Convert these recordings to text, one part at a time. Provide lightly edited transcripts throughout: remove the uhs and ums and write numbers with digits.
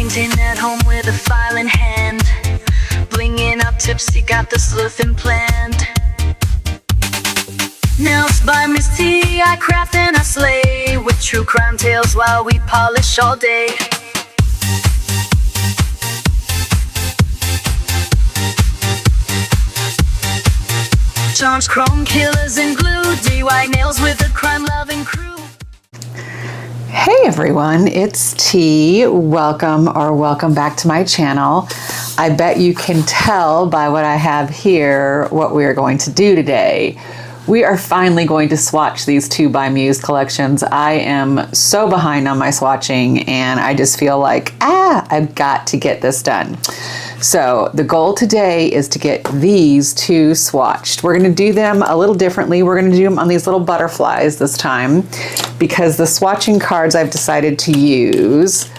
painting at home with a file in hand, blinging up tipsy, got the sleuthing planned. Nails by MISTE, I craft and I slay, with true crime tales while we polish all day. Charms, chrome killers, and glue, DIY nails with a crime-loving crew. Hey everyone, it's T. Welcome back to my channel. I bet you can tell by what I have here what we are going to do today. We are finally going to swatch these two By Muse collections. I am so behind on my swatching and I just feel like, I've got to get this done. So the goal today is to get these two swatched. We're gonna do them a little differently. We're gonna do them on these little butterflies this time because the swatching cards I've decided to use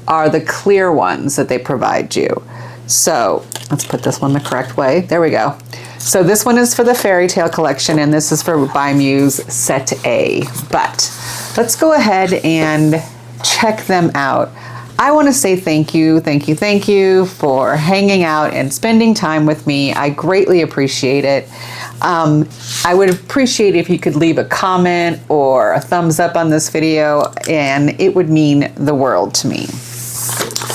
are the clear ones that they provide you. So let's put this one the correct way. There we go. So this one is for the Fairy Tale collection and this is for By Muse Set A. But let's go ahead and check them out. I want to say thank you for hanging out and spending time with me. I greatly appreciate it. I would appreciate if you could leave a comment or a thumbs up on this video, and it would mean the world to me.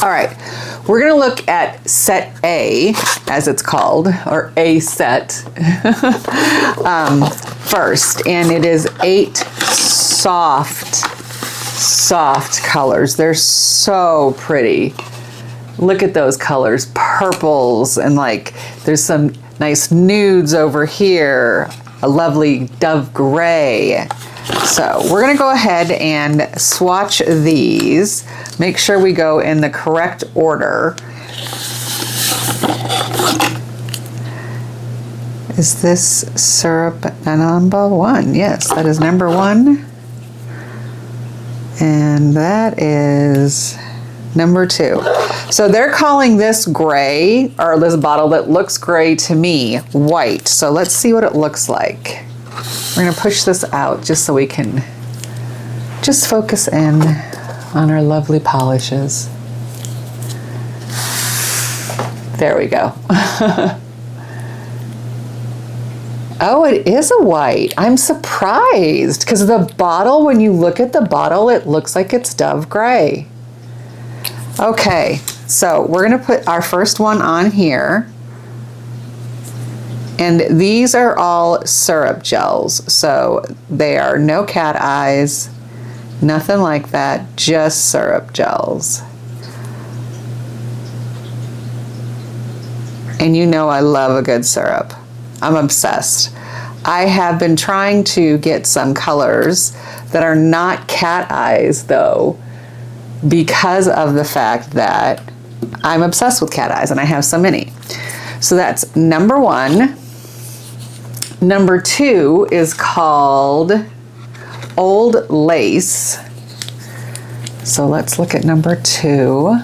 All right, we're going to look at Set A, as it's called, or A set, first, and it is 8 soft colors. They're so pretty. Look at those colors, purples, and like there's some nice nudes over here, a lovely dove gray. So we're gonna go ahead and swatch these. Make sure we go in the correct order. Is this syrup number 1? Yes, that is number 1. And that is number 2. So they're calling this gray, or this bottle that looks gray to me, white. So let's see what it looks like. We're gonna push this out just so we can just focus in on our lovely polishes. There we go. Oh, it is a white. I'm surprised because the bottle, when you look at the bottle, it looks like it's dove gray. Okay, so we're gonna put our first one on here. And these are all syrup gels. So they are no cat eyes, nothing like that, just syrup gels. And you know I love a good syrup. I'm obsessed. I have been trying to get some colors that are not cat eyes though, because of the fact that I'm obsessed with cat eyes and I have so many. So that's number 1. Number 2 is called Old Lace. So let's look at number 2.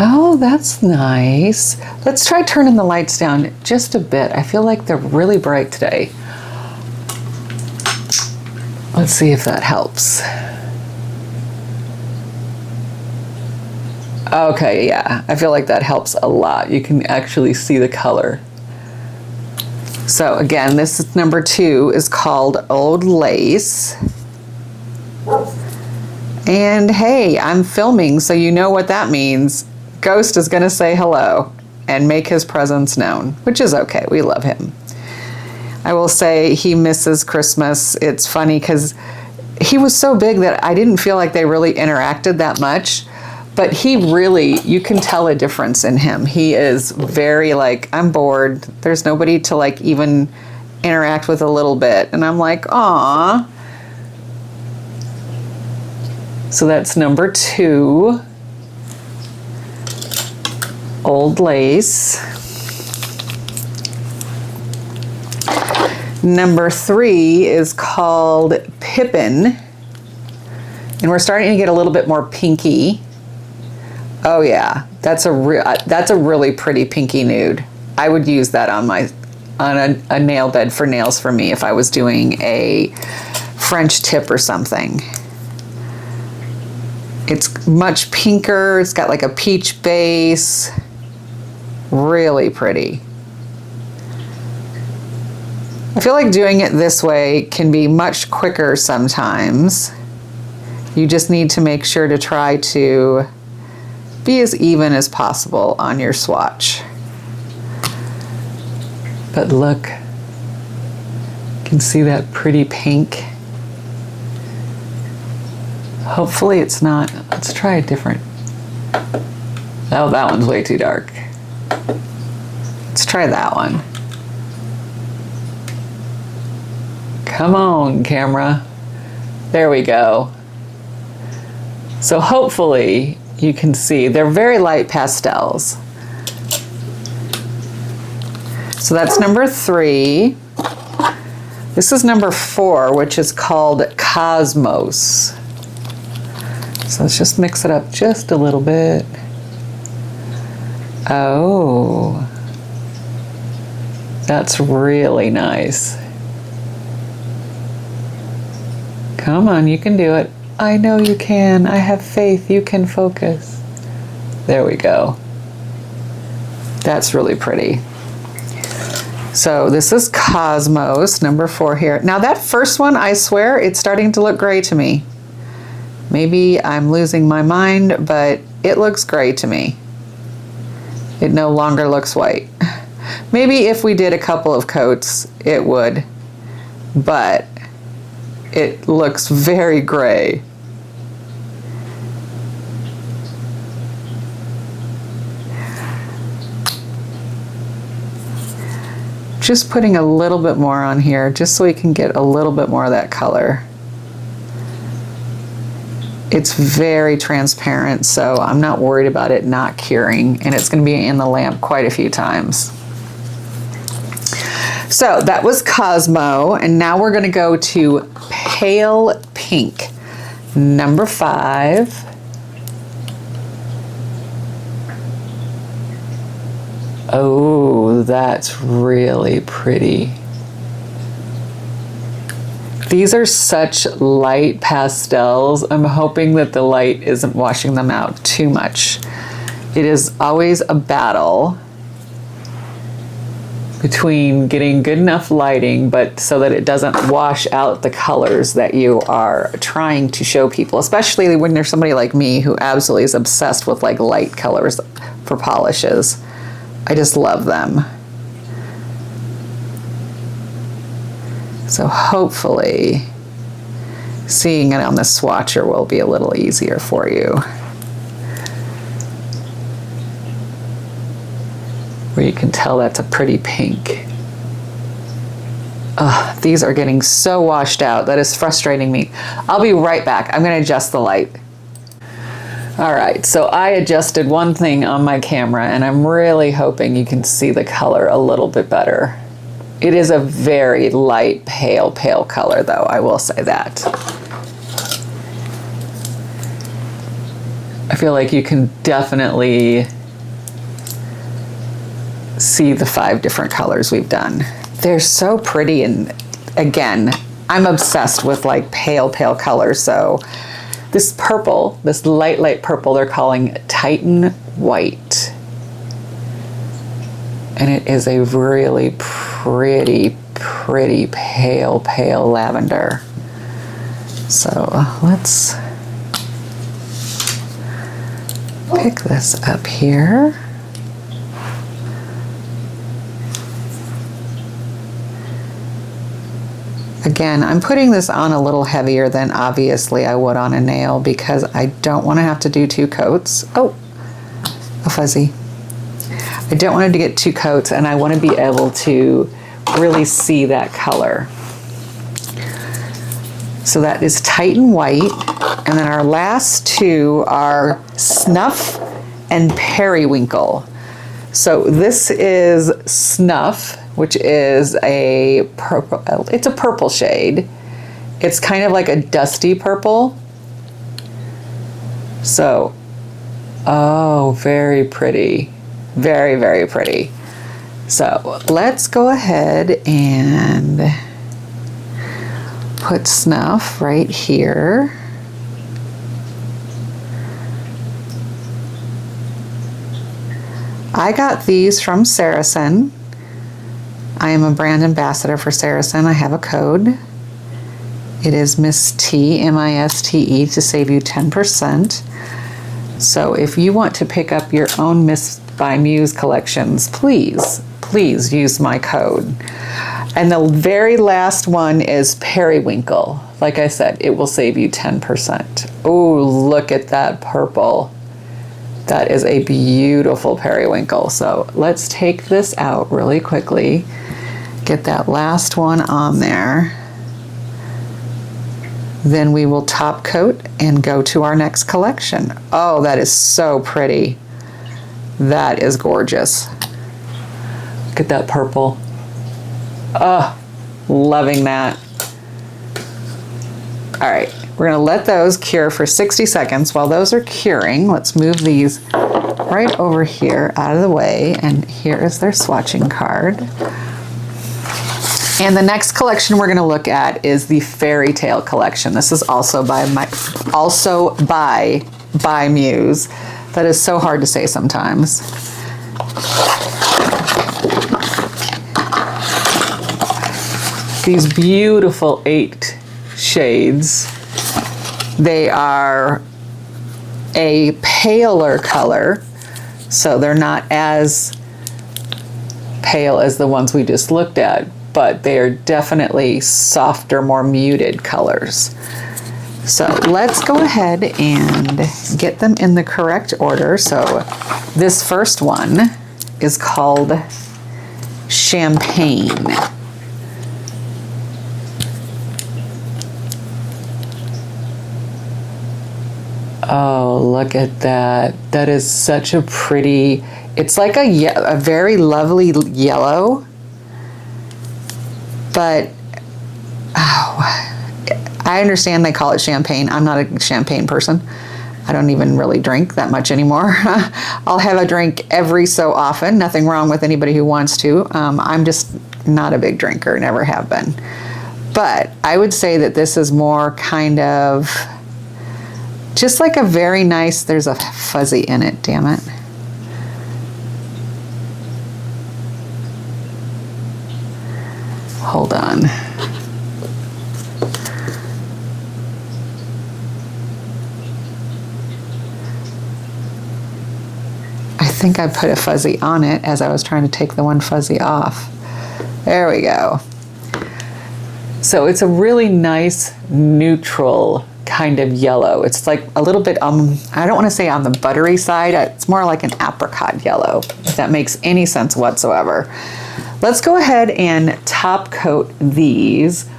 Oh, that's nice. Let's try turning the lights down just a bit. I feel like they're really bright today. Let's see if that helps. Okay, yeah, I feel like that helps a lot. You can actually see the color. So again, this is number 2 is called Old Lace. And hey, I'm filming, so you know what that means. Ghost is gonna say hello and make his presence known, which is okay, we love him. I will say he misses Christmas. It's funny because he was so big that I didn't feel like they really interacted that much, but he really, you can tell a difference in him. He is very like, I'm bored. There's nobody to like even interact with a little bit. And I'm like, aw. So that's number 2. Old Lace. Number 3 is called Pippin. And we're starting to get a little bit more pinky. Oh yeah, that's a really pretty pinky nude. I would use that on a nail bed for nails for me if I was doing a French tip or something. It's much pinker. It's got like a peach base. Really pretty. I feel like doing it this way can be much quicker sometimes. You just need to make sure to try to be as even as possible on your swatch. But look, you can see that pretty pink. Hopefully it's not. Let's try a different. Oh, that one's way too dark. Let's try that one. Come on, camera. There we go. So hopefully you can see they're very light pastels. So that's number 3. This is number 4, which is called Cosmos. So let's just mix it up just a little bit. Oh, that's really nice. Come on, you can do it. I know you can. I have faith. You can focus. There we go. That's really pretty. So this is Cosmos, number 4 here. Now that first one, I swear, it's starting to look gray to me. Maybe I'm losing my mind, but it looks gray to me. It no longer looks white. Maybe if we did a couple of coats, it would, but it looks very gray. Just putting a little bit more on here, just so we can get a little bit more of that color. It's very transparent, so I'm not worried about it not curing, and it's going to be in the lamp quite a few times. So that was Cosmo, and now we're going to go to Pale Pink, number 5. Oh, that's really pretty. These are such light pastels. I'm hoping that the light isn't washing them out too much. It is always a battle between getting good enough lighting, but so that it doesn't wash out the colors that you are trying to show people, especially when there's somebody like me who absolutely is obsessed with like light colors for polishes. I just love them. So hopefully seeing it on the swatcher will be a little easier for you. Where you can tell that's a pretty pink. These are getting so washed out. That is frustrating me. I'll be right back. I'm going to adjust the light. All right, so I adjusted one thing on my camera, and I'm really hoping you can see the color a little bit better. It is a very light, pale color, though, I will say that. I feel like you can definitely see the 5 different colors we've done. They're so pretty, and again, I'm obsessed with like pale colors, so this purple, this light purple, they're calling Titan White. And it is a really pretty pale lavender. So let's pick this up here. Again, I'm putting this on a little heavier than obviously I would on a nail because I don't want to have to do 2 coats. Oh, a fuzzy. I don't want it to get 2 coats, and I want to be able to really see that color. So that is Titan White, and then our last 2 are Snuff and Periwinkle. So this is Snuff, which is a purple, it's a purple shade. It's kind of like a dusty purple. So, oh, very pretty. Very pretty. So let's go ahead and put Snuff right here. I got these from Saracen. I am a brand ambassador for Saracen. I have a code. It is MISTE, M-I-S-T-E, to save you 10%. So if you want to pick up your own MISTE by Muse collections, please use my code. And the very last one is Periwinkle. Like I said, it will save you 10%. Oh, look at that purple. That is a beautiful periwinkle. So let's take this out really quickly. Get that last one on there. Then we will top coat and go to our next collection. Oh, that is so pretty. That is gorgeous. Look at that purple. Oh, loving that. All right, we're gonna let those cure for 60 seconds. While those are curing, let's move these right over here out of the way. And here is their swatching card. And the next collection we're gonna look at is the Fairy Tale collection. This is also by By Muse. That is so hard to say sometimes. These beautiful 8 shades. They are a paler color, so they're not as pale as the ones we just looked at, but they are definitely softer, more muted colors. So let's go ahead and get them in the correct order. So this first one is called Champagne. Oh, look at that. That is such a pretty, it's like a very lovely yellow, but oh, I understand they call it champagne. I'm not a champagne person. I don't even really drink that much anymore. I'll have a drink every so often. Nothing wrong with anybody who wants to. I'm just not a big drinker, never have been. But I would say that this is more kind of just like a very nice, there's a fuzzy in it, damn it. Hold on. I think I put a fuzzy on it as I was trying to take the one fuzzy off. There we go. So it's a really nice neutral kind of yellow. It's like a little bit, I don't want to say on the buttery side, it's more like an apricot yellow, if that makes any sense whatsoever. Let's go ahead and top coat these.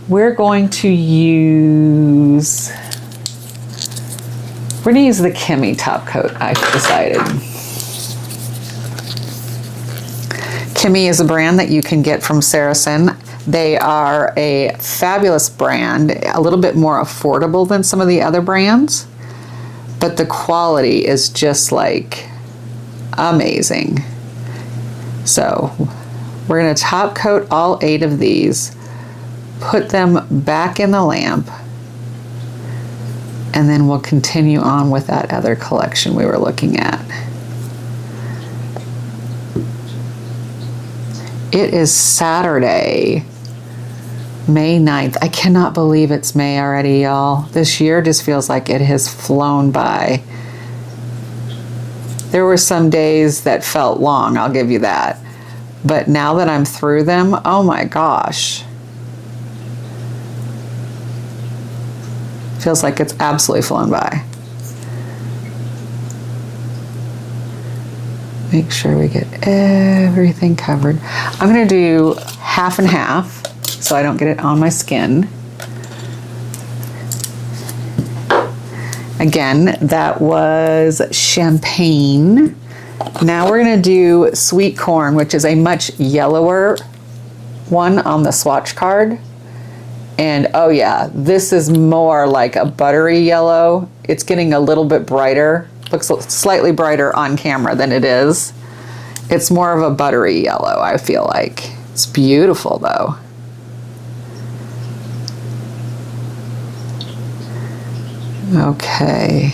We're going to use the Kimmy top coat, I've decided. Kimmy is a brand that you can get from Saracen. They are a fabulous brand, a little bit more affordable than some of the other brands, but the quality is just like amazing. So we're gonna top coat all 8 of these, put them back in the lamp, and then we'll continue on with that other collection we were looking at. It is Saturday, May 9th. I cannot believe it's May already, y'all. This year just feels like it has flown by. There were some days that felt long, I'll give you that. But now that I'm through them, oh my gosh. Feels like it's absolutely flown by. Make sure we get everything covered. I'm gonna do half and half so I don't get it on my skin. Again, that was Champagne. Now we're gonna do Sweet Corn, which is a much yellower one on the swatch card. And oh yeah, this is more like a buttery yellow. It's getting a little bit brighter. Looks slightly brighter on camera than it is. It's more of a buttery yellow, I feel like. It's beautiful though. Okay.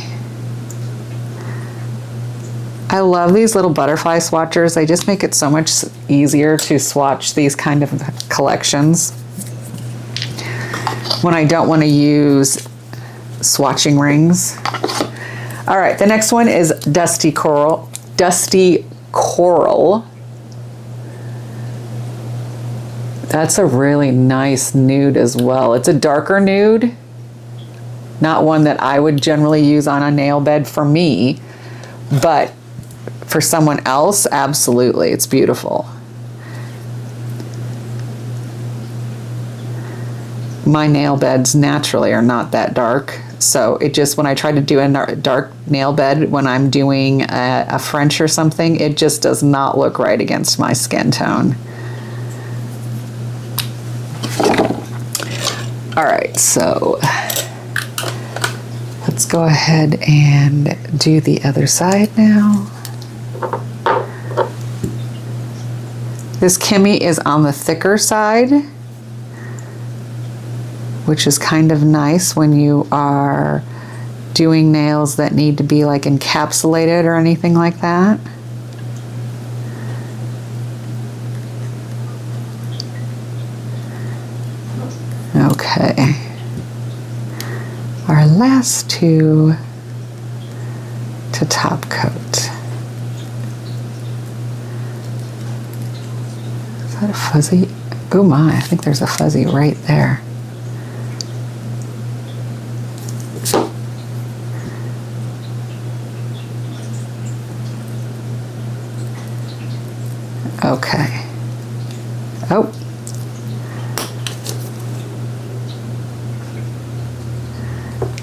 I love these little butterfly swatchers. They just make it so much easier to swatch these kind of collections when I don't want to use swatching rings. All right, the next one is Dusty Coral. Dusty Coral. That's a really nice nude as well. It's a darker nude, not one that I would generally use on a nail bed for me, but for someone else, absolutely, it's beautiful. My nail beds naturally are not that dark, so it just, when I try to do a dark nail bed when I'm doing a French or something, it just does not look right against my skin tone. All right, so let's go ahead and do the other side now. This Kimmy is on the thicker side, which is kind of nice when you are doing nails that need to be like encapsulated or anything like that. Okay. Our last two to top coat. Is that a fuzzy? Oh my, I think there's a fuzzy right there. Okay. Oh.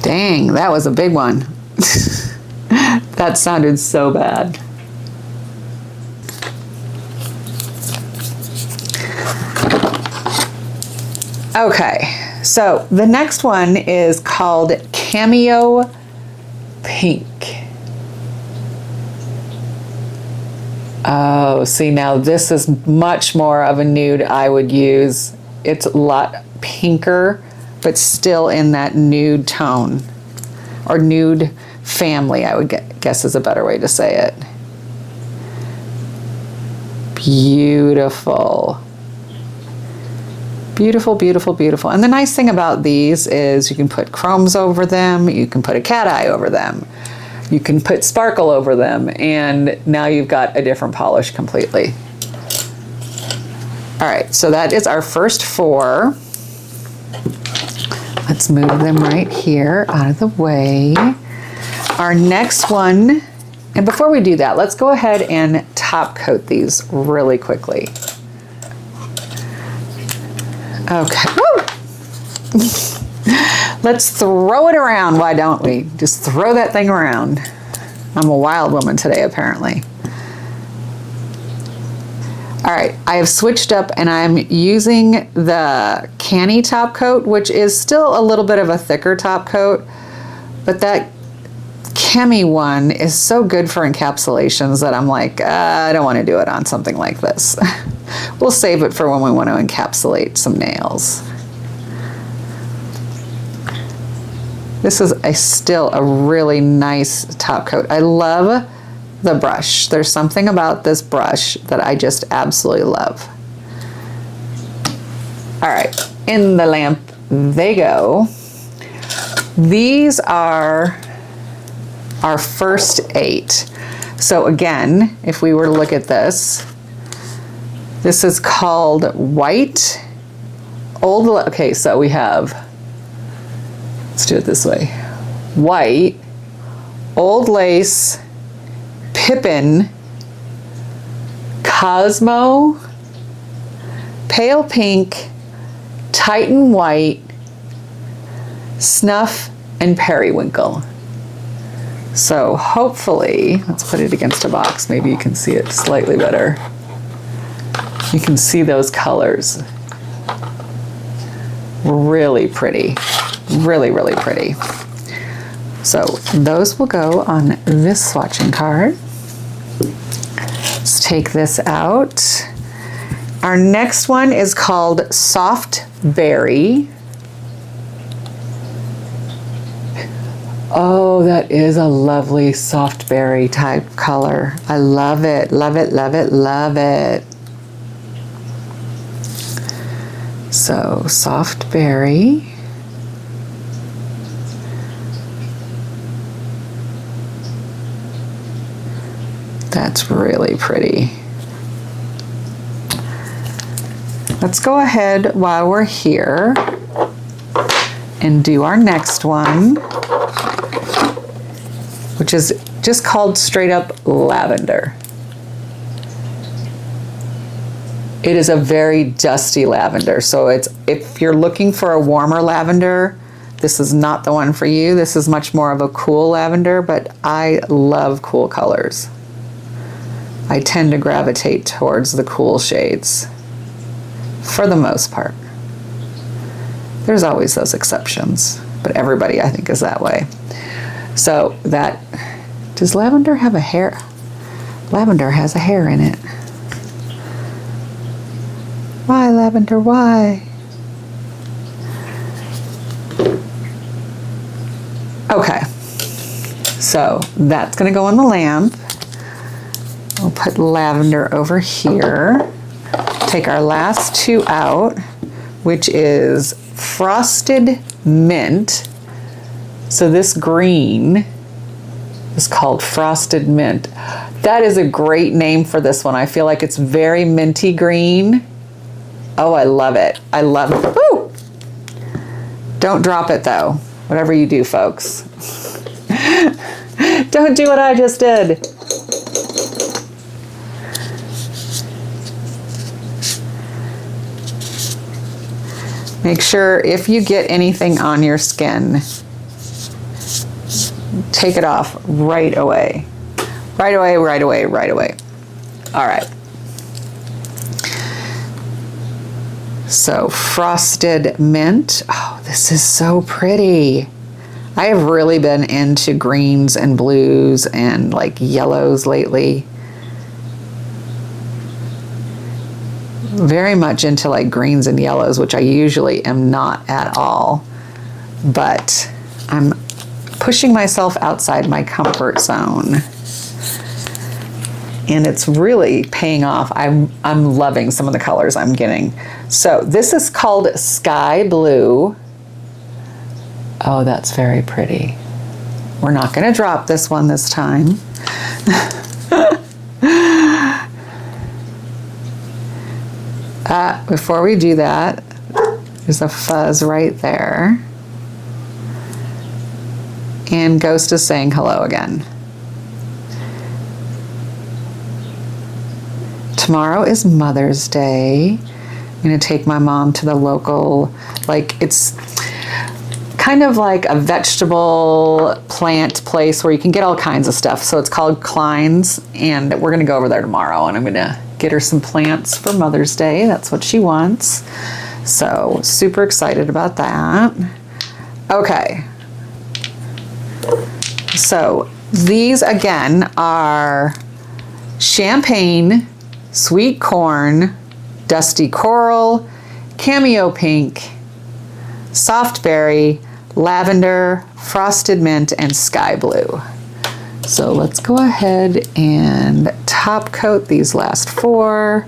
Dang, that was a big one. That sounded so bad. Okay, so the next one is called Cameo Pink. Oh, see, now this is much more of a nude I would use. It's a lot pinker, but still in that nude tone, or nude family, I would guess is a better way to say it. Beautiful. Beautiful, beautiful, beautiful. And the nice thing about these is you can put chromes over them, you can put a cat eye over them, you can put sparkle over them, and now you've got a different polish completely. All right, so that is our first four. Let's move them right here out of the way. Our next one, and before we do that, let's go ahead and top coat these really quickly. Okay. Woo! Let's throw it around, why don't we? Just throw that thing around. I'm a wild woman today, apparently. All right, I have switched up and I'm using the canny top coat, which is still a little bit of a thicker top coat, but that Chemi one is so good for encapsulations that I'm like, I don't want to do it on something like this. We'll save it for when we want to encapsulate some nails. This is still a really nice top coat. I love the brush. There's something about this brush that I just absolutely love. All right, in the lamp they go. These are our first 8. So again, if we were to look at this, this is called White Old, okay, so we have, let's do it this way. White, Old Lace, Pippin, Cosmo, Pale Pink, Titan White, Snuff, and Periwinkle. So hopefully, let's put it against a box, maybe you can see it slightly better. You can see those colors. Really pretty, really, really pretty. So those will go on this swatching card. Let's take this out. Our next one is called Soft Berry. Oh, that is a lovely soft berry type color. I love it, love it, love it, love it. So soft berry. That's really pretty. Let's go ahead while we're here and do our next one, which is just called straight up lavender. It is a very dusty lavender, so if you're looking for a warmer lavender, this is not the one for you. This is much more of a cool lavender, but I love cool colors. I tend to gravitate towards the cool shades for the most part. There's always those exceptions, but everybody I think is that way. So does lavender have a hair? Lavender has a hair in it. Why, lavender, why? Okay, so that's gonna go on the lamp. We'll put lavender over here. Take our last two out, which is frosted mint. So this green is called frosted mint. That is a great name for this one. I feel like it's very minty green. Oh, I love it. I love it. Woo! Don't drop it though. Whatever you do, folks. Don't do what I just did. Make sure if you get anything on your skin, take it off right away. Right away, right away, right away. All right. So frosted mint. Oh, this is so pretty. I have really been into greens and blues and like yellows lately. Very much into like greens and yellows, which I usually am not at all. But I'm pushing myself outside my comfort zone. And it's really paying off. I'm loving some of the colors I'm getting. So this is called Sky Blue. Oh, that's very pretty. We're not going to drop this one this time. Before we do that, there's a fuzz right there. And Ghost is saying hello again. Tomorrow is Mother's Day. I'm gonna take my mom to the local, like it's kind of like a vegetable plant place where you can get all kinds of stuff. So it's called Klein's, and we're gonna go over there tomorrow, and I'm gonna get her some plants for Mother's Day. That's what she wants. So super excited about that. Okay. So these again are champagne, sweet corn, dusty coral, cameo pink, soft berry, lavender, frosted mint, and sky blue. So let's go ahead and top coat these last four.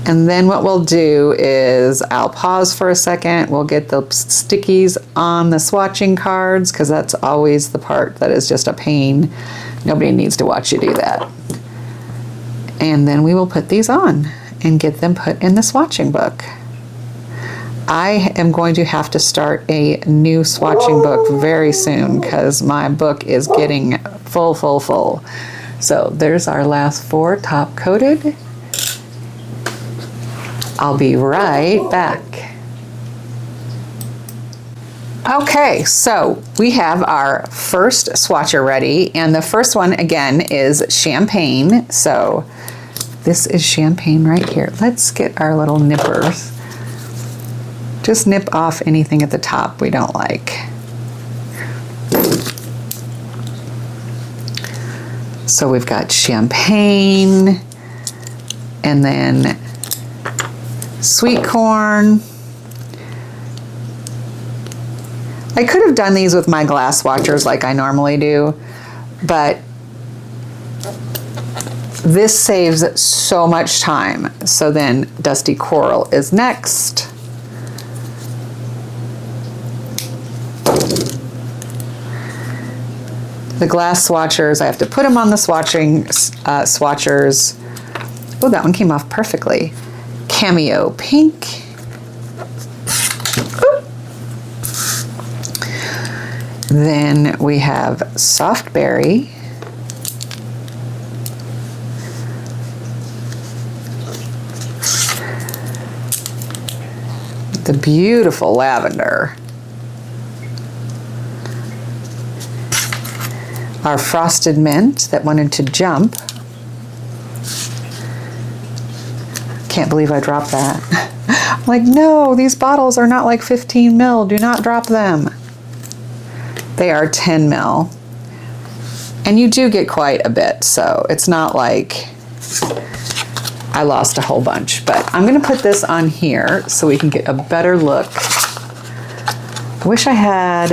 And then what we'll do is I'll pause for a second. We'll get the stickies on the swatching cards, because that's always the part that is just a pain. Nobody needs to watch you do that. And then we will put these on and get them put in the swatching book. I am going to have to start a new swatching book very soon, because my book is getting full. So there's our last four top coated. I'll be right back. Okay, so we have our first swatcher ready, and the first one again is champagne. So this is champagne right here. Let's get our little nippers. Just nip off anything at the top we don't like. So we've got champagne, and then sweet corn, I could have done these with my glass swatchers like I normally do, but this saves so much time. So then Dusty Coral is next. The glass swatchers, I have to put them on the swatchers. Oh, that one came off perfectly. Cameo Pink. Ooh. Then we have Soft Berry. The beautiful Lavender. Our Frosted Mint that wanted to jump. Can't believe I dropped that. I'm like, no, these bottles are not like 15 ml. Do not drop them. They are 10 ml. And you do get quite a bit, so it's not like I lost a whole bunch. But I'm gonna put this on here so we can get a better look. I wish I had,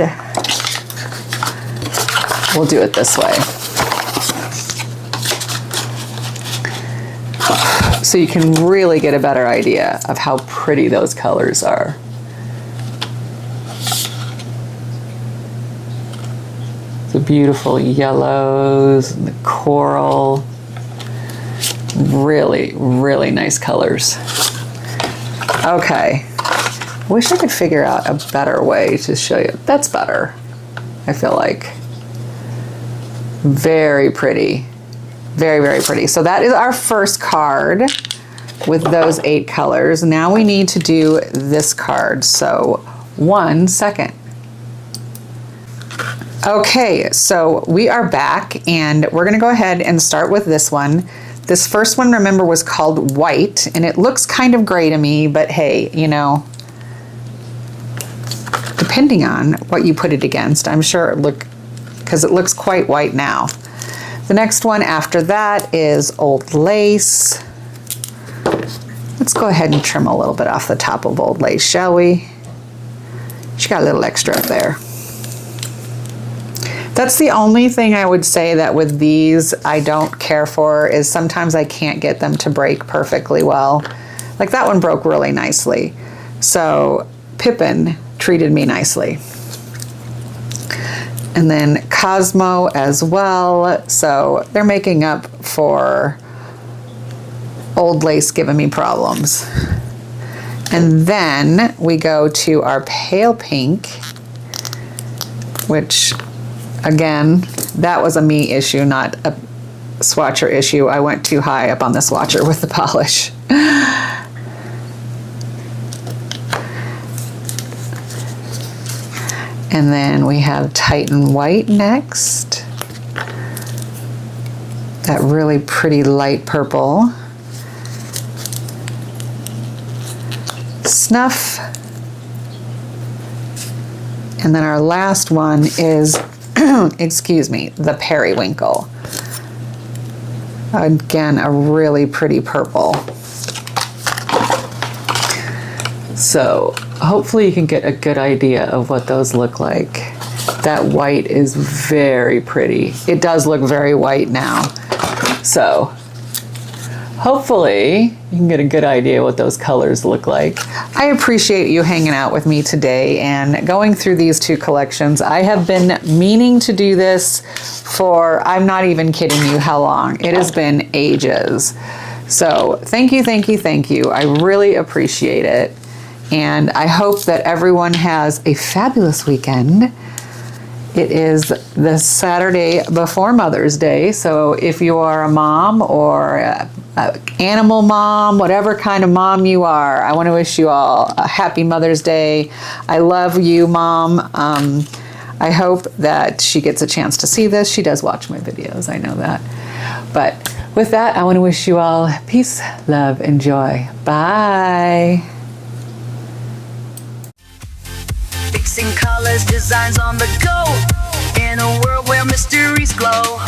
we'll do it this way. So you can really get a better idea of how pretty those colors are. The beautiful yellows, and the coral. Really, really nice colors. Okay. Wish I could figure out a better way to show you. That's better, I feel like. Very pretty. Very, very pretty. So that is our first card with those 8 colors. Now we need to do this card. So 1 second. Okay, so we are back and we're gonna go ahead and start with this one. This first one, remember, was called White, and it looks kind of gray to me, but hey, you know, depending on what you put it against, I'm sure because it looks quite white now. The next one after that is Old Lace. Let's go ahead and trim a little bit off the top of Old Lace, shall we? She got a little extra up there. That's the only thing I would say that with these I don't care for, is sometimes I can't get them to break perfectly well. Like that one broke really nicely. So Pippin treated me nicely. And then Cosmo as well. So they're making up for Old Lace giving me problems. And then we go to our Pale Pink, which again, that was a me issue, not a swatcher issue. I went too high up on the swatcher with the polish. And then we have Titan White next. That really pretty light purple. Snuff. And then our last one is, excuse me, the Periwinkle. Again, a really pretty purple. So hopefully you can get a good idea of what those look like. That white is very pretty. It does look very white now. So hopefully you can get a good idea what those colors look like. I appreciate you hanging out with me today and going through these 2 collections. I have been meaning to do this for, I'm not even kidding you how long. It has been ages. So thank you, thank you, thank you. I really appreciate it. And I hope that everyone has a fabulous weekend. It is the Saturday before Mother's Day, so if you are a mom or an animal mom, whatever kind of mom you are, I want to wish you all a happy Mother's Day. I love you, Mom. I hope that she gets a chance to see this. She does watch my videos, I know that. But with that, I want to wish you all peace, love, and joy. Bye. Fixing colors, designs on the go, in a world where mysteries glow.